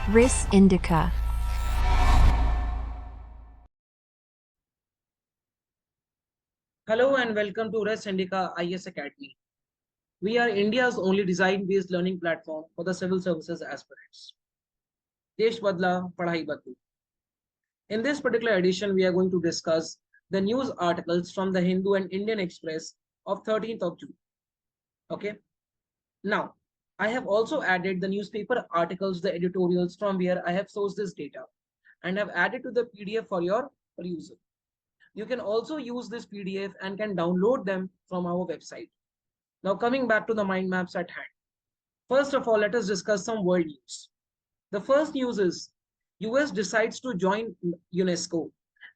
RES INDICA. Hello and welcome to RES INDICA IAS Academy. We are India's only design-based learning platform for the civil services aspirants. Desh badla, padhai badli. In this particular edition, we are going to discuss the news articles from the Hindu and Indian Express of 13th of June. Okay. Now, I have also added the newspaper articles, the editorials from where I have sourced this data and have added to the PDF for your perusal. You can also use this PDF and can download them from our website. Now coming back to the mind maps at hand. First of all, let us discuss some world news. The first news is US decides to join UNESCO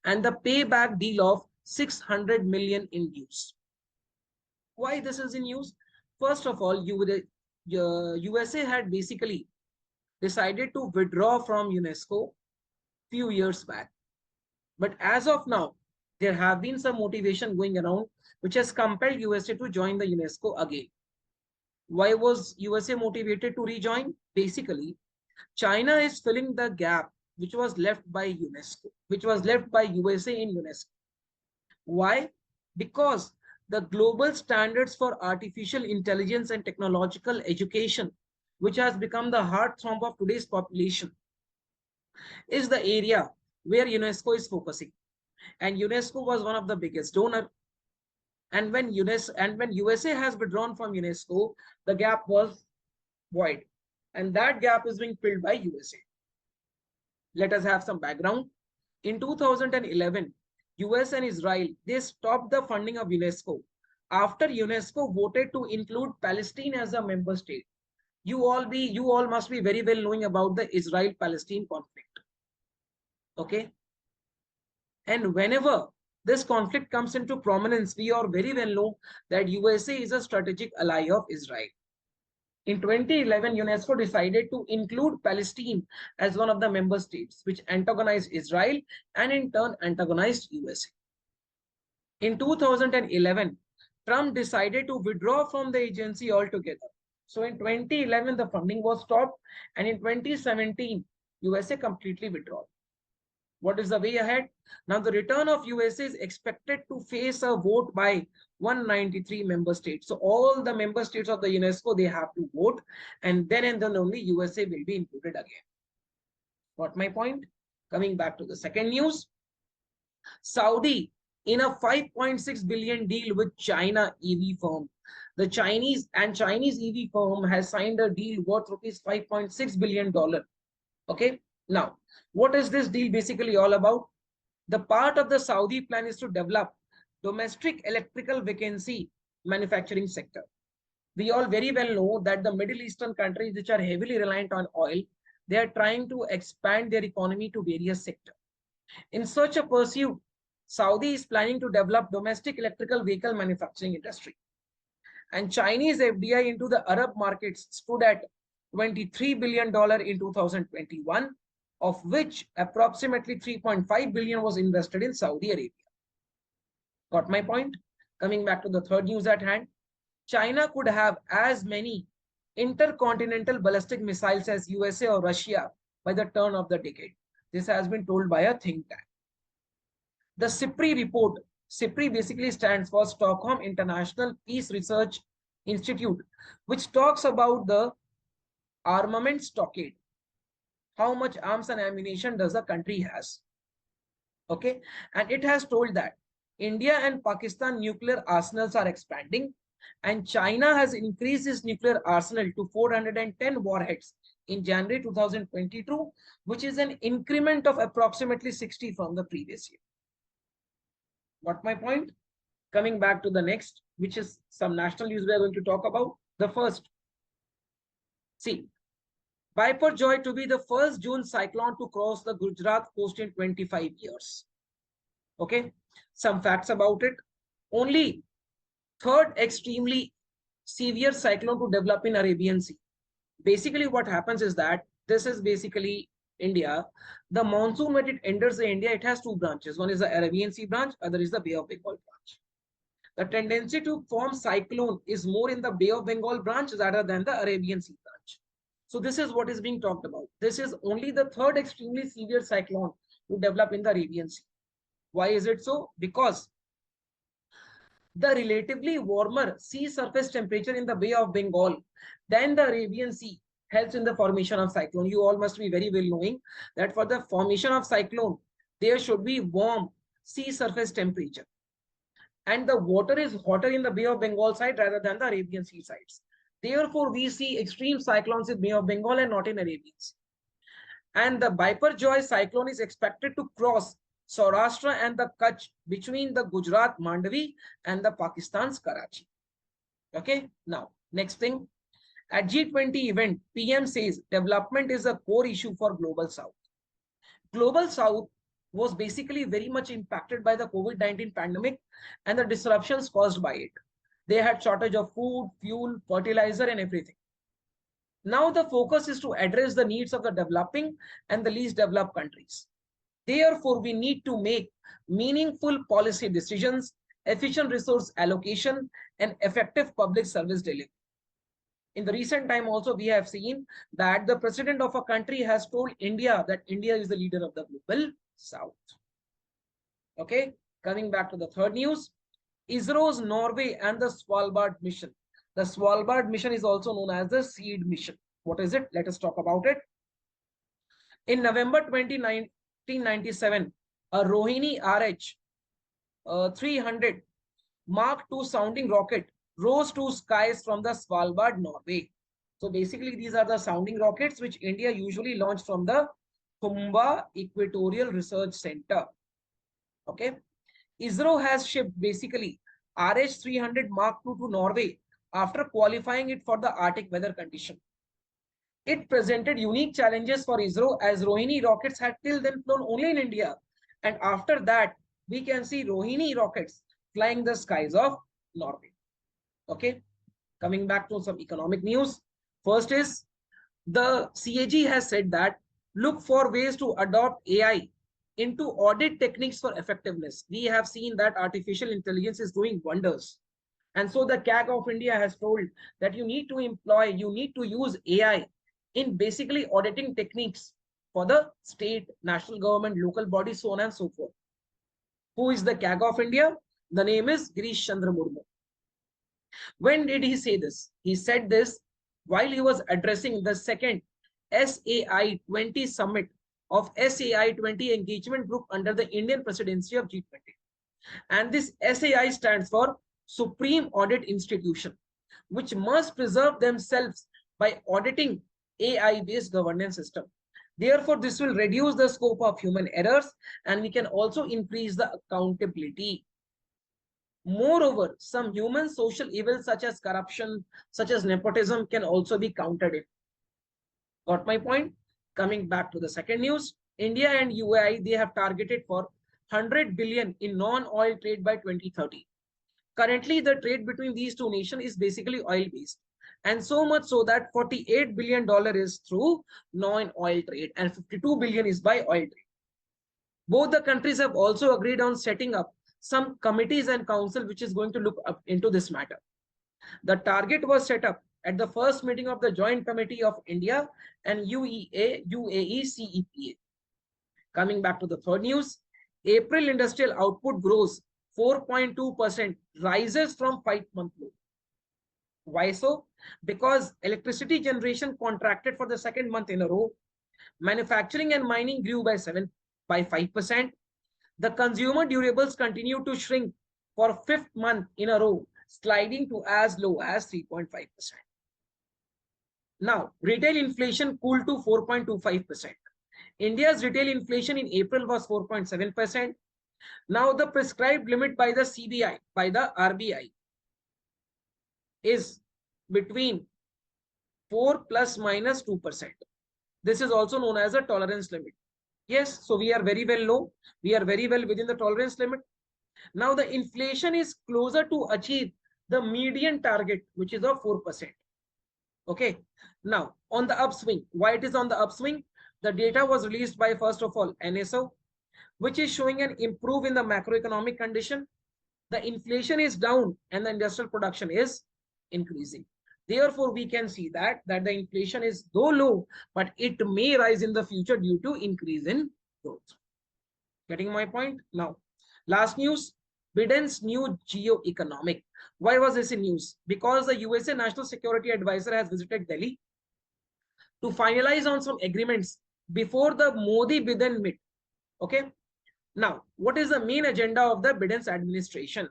and the payback deal of 600 million in dues. Why this is in news? First of all, USA had basically decided to withdraw from UNESCO few years back. But as of now, there have been some motivation going around which has compelled USA to join the UNESCO again. Why was USA motivated to rejoin? Basically, China is filling the gap which was left by UNESCO, which was left by USA in UNESCO. Why? Because the global standards for artificial intelligence and technological education, which has become the heartthrob of today's population, is the area where UNESCO is focusing. And UNESCO was one of the biggest donors. And when USA has withdrawn from UNESCO, the gap was void. And that gap is being filled by USA. Let us have some background. In 2011, US and Israel, they stopped the funding of UNESCO after UNESCO voted to include Palestine as a member state. You all must be very well knowing about the Israel-Palestine conflict. Okay. And whenever this conflict comes into prominence, we are very well know that USA is a strategic ally of Israel. In 2011, UNESCO decided to include Palestine as one of the member states, which antagonized Israel and in turn antagonized USA. In 2011, Trump decided to withdraw from the agency altogether. So in 2011, the funding was stopped, and in 2017, USA completely withdrew. What is the way ahead? Now, the return of USA is expected to face a vote by 193 member states. So all the member states of the UNESCO, they have to vote, and then only USA will be included again. Got my point? Coming back to the second news. Saudi in a 5.6 billion deal with China EV firm. The Chinese EV firm has signed a deal worth rupees $5.6 billion. Okay. Now, what is this deal basically all about? The part of the Saudi plan is to develop domestic electrical vacancy manufacturing sector. We all very well know that the Middle Eastern countries, which are heavily reliant on oil, they are trying to expand their economy to various sectors. In such a pursuit, Saudi is planning to develop domestic electrical vehicle manufacturing industry. And Chinese FDI into the Arab markets stood at $23 billion in 2021. Of which approximately 3.5 billion was invested in Saudi Arabia. Got my point? Coming back to the third news at hand, China could have as many intercontinental ballistic missiles as USA or Russia by the turn of the decade. This has been told by a think tank. The SIPRI report, SIPRI basically stands for Stockholm International Peace Research Institute, which talks about the armament stockade. How much arms and ammunition does the country has? Okay, and it has told that India and Pakistan nuclear arsenals are expanding, and China has increased its nuclear arsenal to 410 warheads in January 2022, which is an increment of approximately 60 from the previous year. Got my point? Coming back to the next, which is some national news we are going to talk about. The first, see, Biparjoy to be the first June cyclone to cross the Gujarat coast in 25 years. Okay, some facts about it. Only third extremely severe cyclone to develop in Arabian Sea. Basically, what happens is that this is basically India. The monsoon, when it enters India, it has two branches. One is the Arabian Sea branch, other is the Bay of Bengal branch. The tendency to form cyclone is more in the Bay of Bengal branch rather than the Arabian Sea branch. So this is what is being talked about. This is only the third extremely severe cyclone to develop in the Arabian Sea. Why is it so? Because the relatively warmer sea surface temperature in the Bay of Bengal than the Arabian Sea helps in the formation of cyclone. You all must be very well knowing that for the formation of cyclone, there should be warm sea surface temperature. And the water is hotter in the Bay of Bengal side rather than the Arabian Sea sides. Therefore, we see extreme cyclones in Bay of Bengal and not in Arabian Sea. And the Biparjoy cyclone is expected to cross Saurashtra and the Kutch between the Gujarat Mandavi and the Pakistan's Karachi. Okay, now next thing, at G20 event, PM says development is a core issue for Global South. Global South was basically very much impacted by the COVID-19 pandemic and the disruptions caused by it. They had shortage of food, fuel, fertilizer, and everything. Now the focus is to address the needs of the developing and the least developed countries. Therefore, we need to make meaningful policy decisions, efficient resource allocation, and effective public service delivery. In the recent time also, we have seen that the president of a country has told India that India is the leader of the Global South. Okay, coming back to the third news, ISRO's Norway and the Svalbard mission. The Svalbard mission is also known as the SEED mission. What is it? Let us talk about it. In November 1997, a Rohini RH 300 Mark II sounding rocket rose to skies from the Svalbard, Norway. So basically, these are the sounding rockets which India usually launched from the Tumba Equatorial Research Center. Okay. ISRO has shipped basically RH 300 Mark II to Norway after qualifying it for the Arctic weather condition. It presented unique challenges for ISRO as Rohini rockets had till then flown only in India. And after that, we can see Rohini rockets flying the skies of Norway. Okay, coming back to some economic news. First is the CAG has said that look for ways to adopt AI into audit techniques for effectiveness. We have seen that artificial intelligence is doing wonders. And so the CAG of India has told that you need to use AI in basically auditing techniques for the state, national government, local bodies, so on and so forth. Who is the CAG of India? The name is Girish Chandra Murmu. When did he say this? He said this while he was addressing the second SAI 20 summit of SAI 20 engagement group under the Indian presidency of G20. And this SAI stands for Supreme Audit Institution, which must preserve themselves by auditing AI-based governance system. Therefore, this will reduce the scope of human errors and we can also increase the accountability. Moreover, some human social evils such as corruption, such as nepotism can also be countered in. Got my point? Coming back to the second news, India and UAE, they have targeted for 100 billion in non-oil trade by 2030. Currently, the trade between these two nations is basically oil-based. And so much so that $48 billion is through non-oil trade and 52 billion is by oil trade. Both the countries have also agreed on setting up some committees and council which is going to look up into this matter. The target was set up at the first meeting of the Joint Committee of India and UAE CEPA. Coming back to the third news, April industrial output grows 4.2%, rises from 5-month low. Why so? Because electricity generation contracted for the second month in a row. Manufacturing and mining grew by 5%. The consumer durables continue to shrink for 5th month in a row, sliding to as low as 3.5%. Now, retail inflation cooled to 4.25%. India's retail inflation in April was 4.7%. Now, the prescribed limit by the CBI, by the RBI, is between 4 plus minus 2%. This is also known as a tolerance limit. Yes, so we are very well low. We are very well within the tolerance limit. Now the inflation is closer to achieve the median target, which is of 4%. Okay. Now on the upswing, why it is on the upswing? The data was released by, first of all, NSO, which is showing an improve in the macroeconomic condition. The inflation is down and the industrial production is increasing. Therefore, we can see that the inflation is though low, but it may rise in the future due to increase in growth. Getting my point? Now, last news, Biden's new geo-economic. Why was this in news? Because the USA National Security Advisor has visited Delhi to finalize on some agreements before the Modi-Biden meet. Okay. Now, what is the main agenda of the Biden's administration?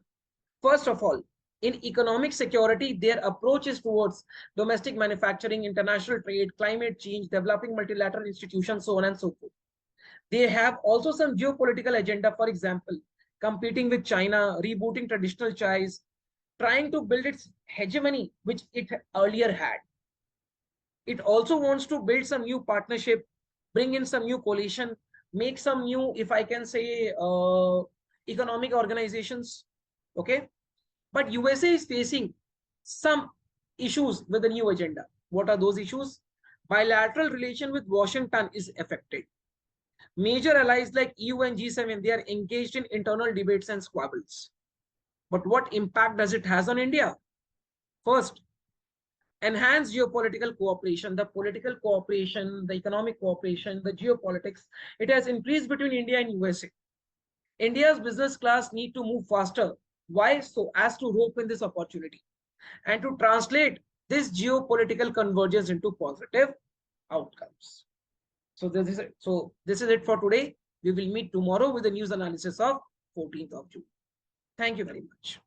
First of all, in economic security, their approach is towards domestic manufacturing, international trade, climate change, developing multilateral institutions, so on and so forth. They have also some geopolitical agenda, for example, competing with China, rebooting traditional ties, trying to build its hegemony, which it earlier had. It also wants to build some new partnership, bring in some new coalition, make some new, if I can say, economic organizations. Okay. But USA is facing some issues with the new agenda. What are those issues? Bilateral relation with Washington is affected. Major allies like EU and G7, they are engaged in internal debates and squabbles. But what impact does it has on India? First, enhance geopolitical cooperation, the political cooperation, the economic cooperation, the geopolitics. It has increased between India and USA. India's business class need to move faster. Why? So as to rope in this opportunity and to translate this geopolitical convergence into positive outcomes. So this is it. So this is it for today. We will meet tomorrow with the news analysis of 14th of June. Thank you very much.